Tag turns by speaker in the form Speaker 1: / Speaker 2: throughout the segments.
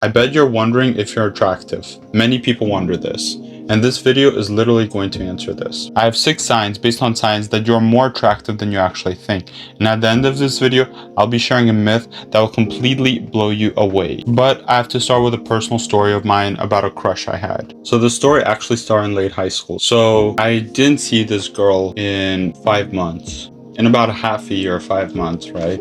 Speaker 1: I bet you're wondering if you're attractive. Many people wonder this, and this video is literally going to answer this. I have 6 signs based on science that you're more attractive than you actually think, and at the end of this video, I'll be sharing a myth that will completely blow you away. But I have to start with a personal story of mine about a crush I had. So the story actually started in late high school. So I didn't see this girl in 5 months. In about a half a year, 5 months, right?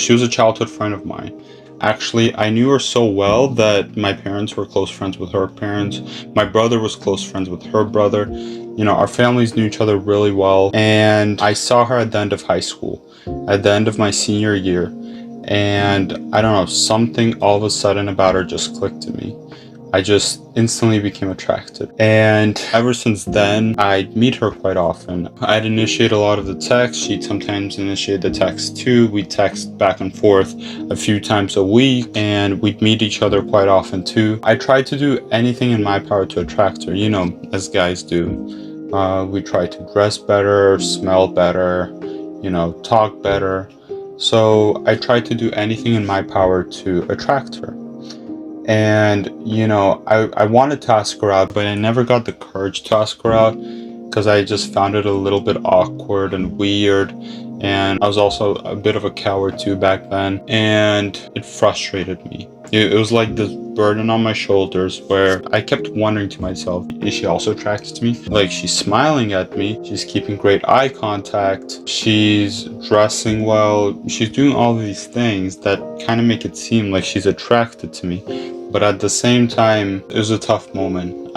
Speaker 1: She was a childhood friend of mine. Actually, I knew her so well that my parents were close friends with her parents. My brother was close friends with her brother. You know, our families knew each other really well. And I saw her at the end of high school, at the end of my senior year. And I don't know, something all of a sudden about her just clicked to me. I just instantly became attracted. And ever since then, I'd meet her quite often. I'd initiate a lot of the text. She'd sometimes initiate the text too. We'd text back and forth a few times a week, and we'd meet each other quite often too. I tried to do anything in my power to attract her, you know, as guys do. We tried to dress better, smell better, you know, talk better. So I tried to do anything in my power to attract her. And, you know, I wanted to ask her out, but I never got the courage to ask her out because I just found it a little bit awkward and weird. And I was also a bit of a coward too back then, and it frustrated me. It was like this burden on my shoulders where I kept wondering to myself, is she also attracted to me? Like, she's smiling at me, she's keeping great eye contact, she's dressing well, she's doing all of these things that kind of make it seem like she's attracted to me. But at the same time, it was a tough moment.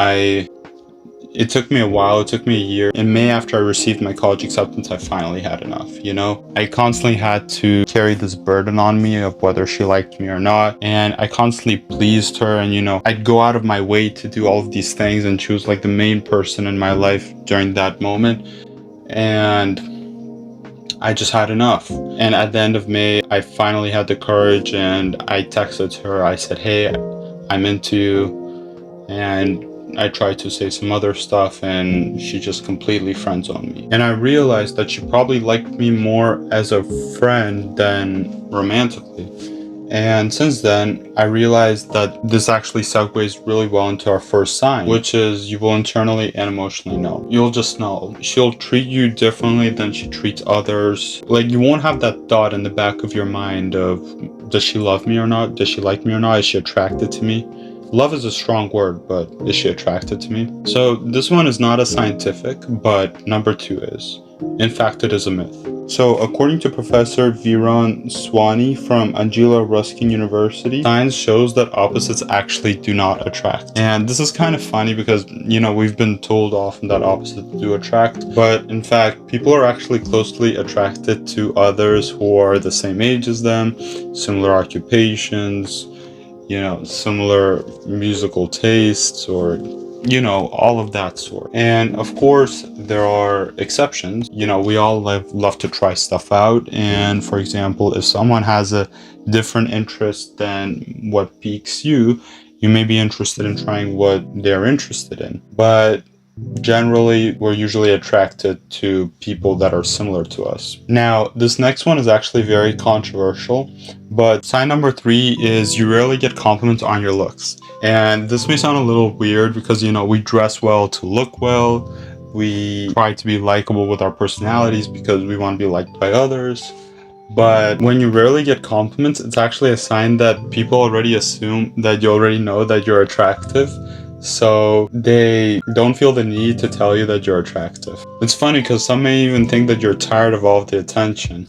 Speaker 1: It took me a while, it took me a year. In May, after I received my college acceptance, I finally had enough, you know? I constantly had to carry this burden on me of whether she liked me or not. And I constantly pleased her, and, you know, I'd go out of my way to do all of these things, and she was like the main person in my life during that moment. And I just had enough. And at the end of May, I finally had the courage, and I texted her. I said, hey, I'm into you. And I tried to say some other stuff, and she just completely friend-zoned me. And I realized that she probably liked me more as a friend than romantically. And since then, I realized that this actually segues really well into our first sign, which is you will internally and emotionally know. You'll just know. She'll treat you differently than she treats others. Like, you won't have that thought in the back of your mind of, does she love me or not? Does she like me or not? Is she attracted to me? Love is a strong word, but is she attracted to me? So this one is not as scientific, but number 2 is. In fact, it is a myth. So according to Professor Viren Swani from Angela Ruskin University, science shows that opposites actually do not attract. And this is kind of funny because, you know, we've been told often that opposites do attract, but in fact, people are actually closely attracted to others who are the same age as them, similar occupations, you know, similar musical tastes, or, you know, all of that sort. And of course, there are exceptions. You know, we all love to try stuff out. And for example, if someone has a different interest than what piques you, you may be interested in trying what they're interested in. But generally, we're usually attracted to people that are similar to us. Now, this next one is actually very controversial, but sign number 3 is you rarely get compliments on your looks. And this may sound a little weird because, you know, we dress well to look well. We try to be likable with our personalities because we want to be liked by others. But when you rarely get compliments, it's actually a sign that people already assume that you already know that you're attractive. So they don't feel the need to tell you that you're attractive. It's funny because some may even think that you're tired of all of the attention.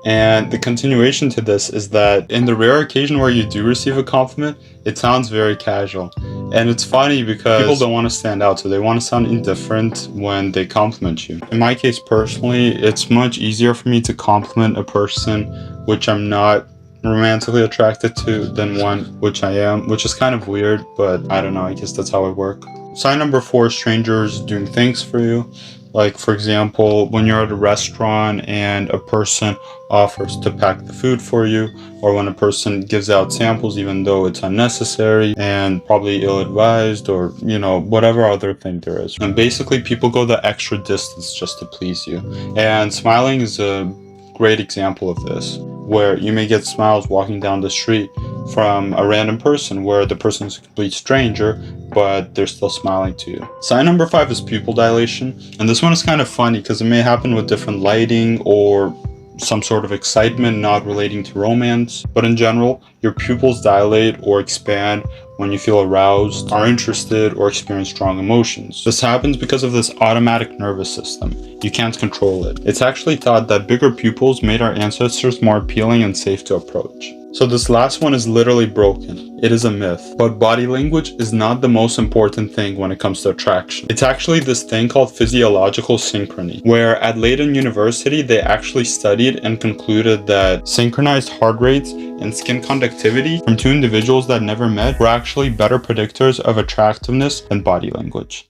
Speaker 1: And the continuation to this is that in the rare occasion where you do receive a compliment, it sounds very casual. And it's funny because people don't want to stand out, so they want to sound indifferent when they compliment you. In my case personally, it's much easier for me to compliment a person which I'm not romantically attracted to than one which I am, which is kind of weird, but I don't know, I guess that's how I work. Sign number 4 is strangers doing things for you. Like, for example, when you're at a restaurant and a person offers to pack the food for you, or when a person gives out samples even though it's unnecessary and probably ill-advised, or, you know, whatever other thing there is. And basically, people go the extra distance just to please you. And smiling is a great example of this. where you may get smiles walking down the street from a random person where the person is a complete stranger, but they're still smiling to you. Sign number 5 is pupil dilation, and this one is kind of funny because it may happen with different lighting or some sort of excitement not relating to romance, but in general, your pupils dilate or expand when you feel aroused, are interested, or experience strong emotions. This happens because of this automatic nervous system. You can't control it. It's actually thought that bigger pupils made our ancestors more appealing and safe to approach. So this last one is literally broken. It is a myth. But body language is not the most important thing when it comes to attraction. It's actually this thing called physiological synchrony, where at Leiden University, they actually studied and concluded that synchronized heart rates and skin conductivity from two individuals that never met were actually better predictors of attractiveness than body language.